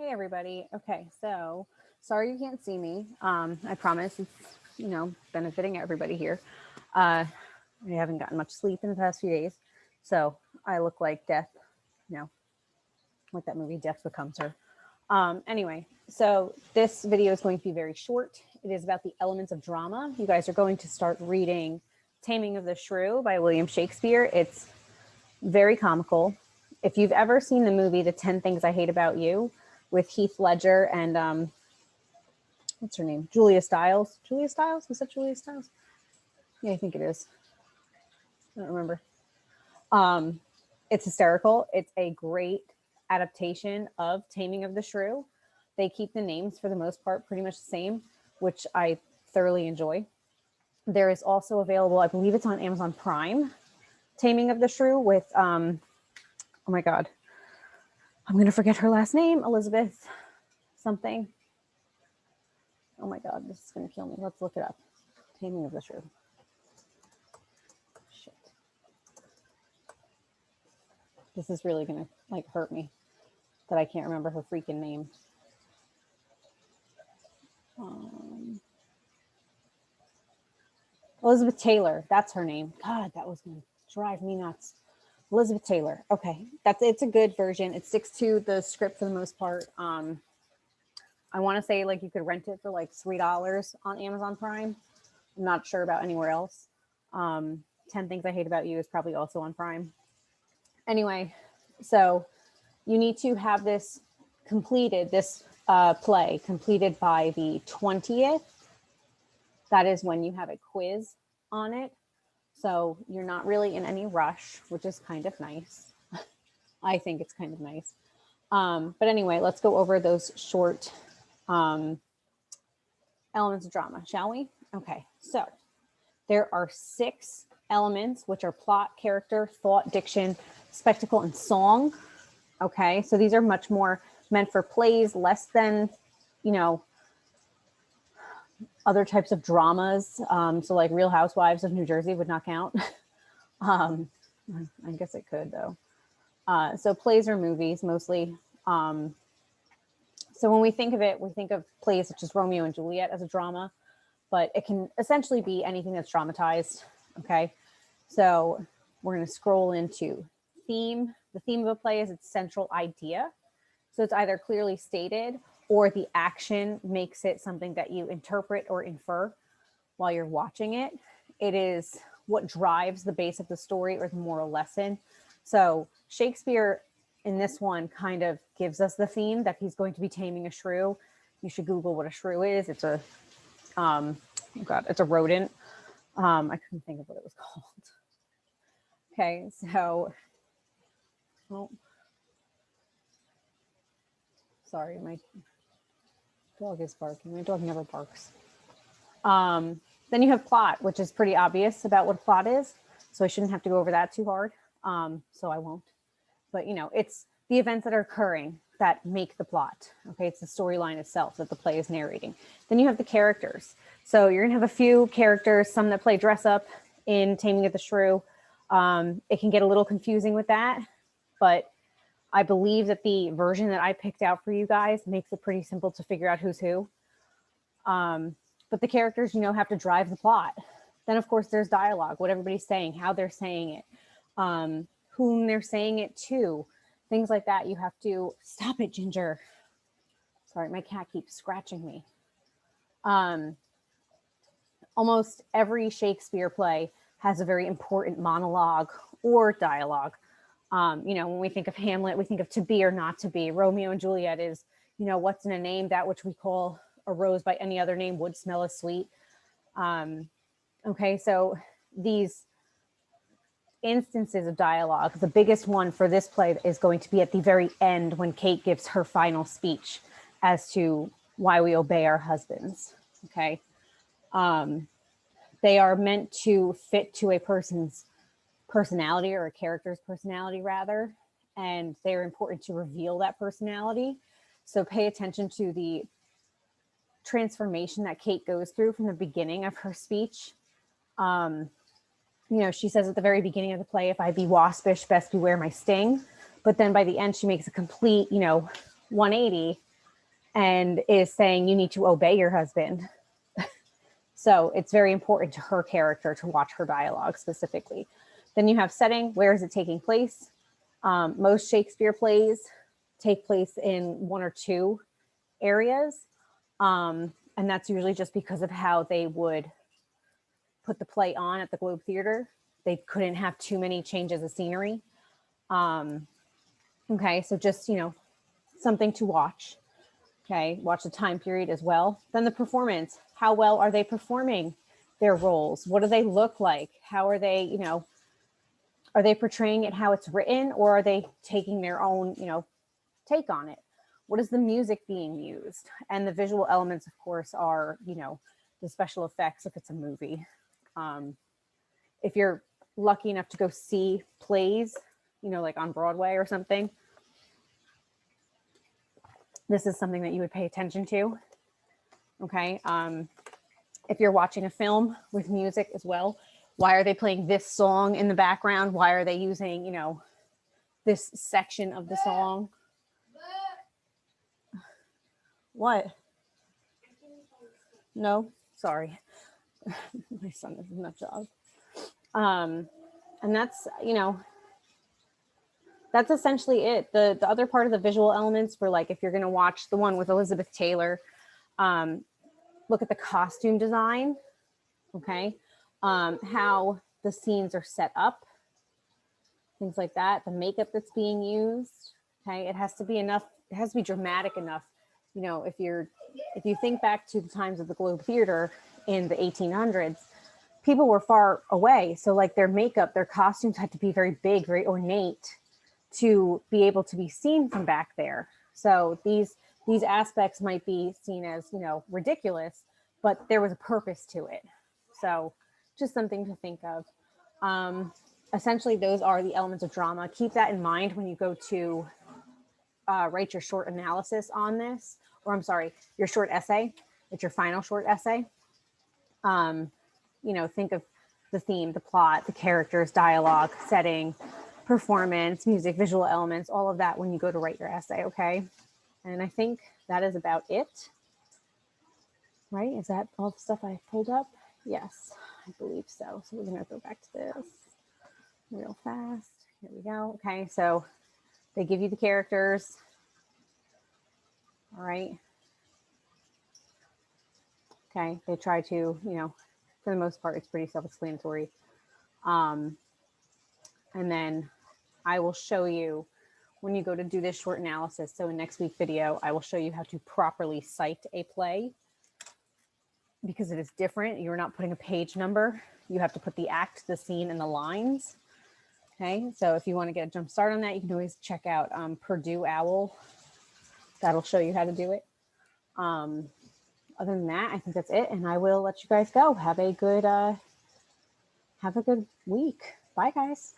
Hey everybody. Okay, so sorry you can't see me. I promise it's benefiting everybody here. I haven't gotten much sleep in the past few days, so I look like death. You know, like that movie Death Becomes Her. Anyway, so this video is going to be very short. It is about the elements of drama. You guys are going to start reading Taming of the Shrew by William Shakespeare. It's very comical. If you've ever seen the movie The 10 Things I Hate About You with Heath Ledger and what's her name? Julia Stiles. Julia Stiles? Was that Julia Stiles? Yeah, I think it is. I don't remember. It's hysterical. It's a great adaptation of Taming of the Shrew. They keep the names for the most part pretty much the same, which I thoroughly enjoy. There is also available, I believe it's on Amazon Prime, Taming of the Shrew with, oh my God, I'm going to forget her last name, Elizabeth something. Oh my God, this is going to kill me. Let's look it up. Taming of the Shrew. Shit. This is really going to like hurt me that I can't remember her freaking name. Elizabeth Taylor, that's her name. God, that was going to drive me nuts. Elizabeth Taylor. Okay, it's a good version. It sticks to the script for the most part. I want to say like you could rent it for like $3 on Amazon Prime. I'm not sure about anywhere else. 10 Things I Hate About You is probably also on Prime. Anyway, so you need to have this completed, this play completed by the 20th. That is when you have a quiz on it. So you're not really in any rush, which is kind of nice. I think it's kind of nice. But anyway, let's go over those short elements of drama, shall we? Okay, so there are 6 elements, which are plot, character, thought, diction, spectacle, and song. Okay, so these are much more meant for plays, less than, other types of dramas. So like Real Housewives of New Jersey would not count. I guess it could though. So plays or movies mostly. So when we think of it, we think of plays such as Romeo and Juliet as a drama, but it can essentially be anything that's dramatized. Okay, so we're going to scroll into theme. The theme of a play is its central idea. So it's either clearly stated or the action makes it something that you interpret or infer while you're watching it. It is what drives the base of the story or the moral lesson. So Shakespeare in this one kind of gives us the theme that he's going to be taming a shrew. You should Google what a shrew is. It's a, it's a rodent. I couldn't think of what it was called. Okay, so, oh, sorry, my dog is barking. My dog never barks. Then you have plot, which is pretty obvious about what a plot is. So I shouldn't have to go over that too hard. So I won't. But, it's the events that are occurring that make the plot. Okay, it's the storyline itself that the play is narrating. Then you have the characters. So you're going to have a few characters, some that play dress up in Taming of the Shrew. It can get a little confusing with that, but I believe that the version that I picked out for you guys makes it pretty simple to figure out who's who. But the characters, have to drive the plot. Then, of course, there's dialogue, what everybody's saying, how they're saying it, whom they're saying it to, things like that. You have to stop it, Ginger. Sorry, my cat keeps scratching me. Almost every Shakespeare play has a very important monologue or dialogue. When we think of Hamlet, we think of to be or not to be. Romeo and Juliet is, what's in a name, that which we call a rose by any other name would smell as sweet. Okay, so these instances of dialogue, the biggest one for this play is going to be at the very end when Kate gives her final speech as to why we obey our husbands. Okay. They are meant to fit to a person's personality or a character's personality rather, and they're important to reveal that personality. So pay attention to the transformation that Kate goes through from the beginning of her speech. She says at the very beginning of the play, if I be waspish, best beware my sting. But then by the end, she makes a complete, 180 and is saying you need to obey your husband. So it's very important to her character to watch her dialogue specifically. Then you have setting. Where is it taking place? Most Shakespeare plays take place in one or two areas. And that's usually just because of how they would put the play on at the Globe Theater. They couldn't have too many changes of scenery. Okay, so just, something to watch. Okay, watch the time period as well. Then the performance. How well are they performing their roles? What do they look like? How are they, are they portraying it how it's written, or are they taking their own, take on it? What is the music being used? And the visual elements, of course, are, the special effects if it's a movie. If you're lucky enough to go see plays, like on Broadway or something, this is something that you would pay attention to. Okay. If you're watching a film with music as well, why are they playing this song in the background? Why are they using, this section of the song? What? No, sorry. My son is a nut job. And that's, that's essentially it. The other part of the visual elements for, like, if you're going to watch the one with Elizabeth Taylor, look at the costume design. Okay. How the scenes are set up, things like that, the makeup that's being used. Okay. It has to be enough. It has to be dramatic enough. If you think back to the times of the Globe Theater in the 1800s, people were far away. So like their makeup, their costumes had to be very big, very ornate to be able to be seen from back there. So these aspects might be seen as, ridiculous, but there was a purpose to it. So just something to think of. Essentially, those are the elements of drama. Keep that in mind when you go to write your short analysis on this, or I'm sorry, your short essay. It's your final short essay. Think of the theme, the plot, the characters, dialogue, setting, performance, music, visual elements, all of that when you go to write your essay, okay? And I think that is about it. Right? Is that all the stuff I pulled up? Yes, I believe so. So we're going to go back to this real fast. Here we go. Okay, so they give you the characters. All right. Okay, they try to, for the most part, it's pretty self-explanatory. And then I will show you when you go to do this short analysis. So in next week's video, I will show you how to properly cite a play, because it is different. You're not putting a page number. You have to put the act, the scene, and the lines. Okay, so if you want to get a jump start on that, you can always check out Purdue Owl. That'll show you how to do it. Other than that, I think that's it, and I will let you guys go. Have a good week. Bye, guys.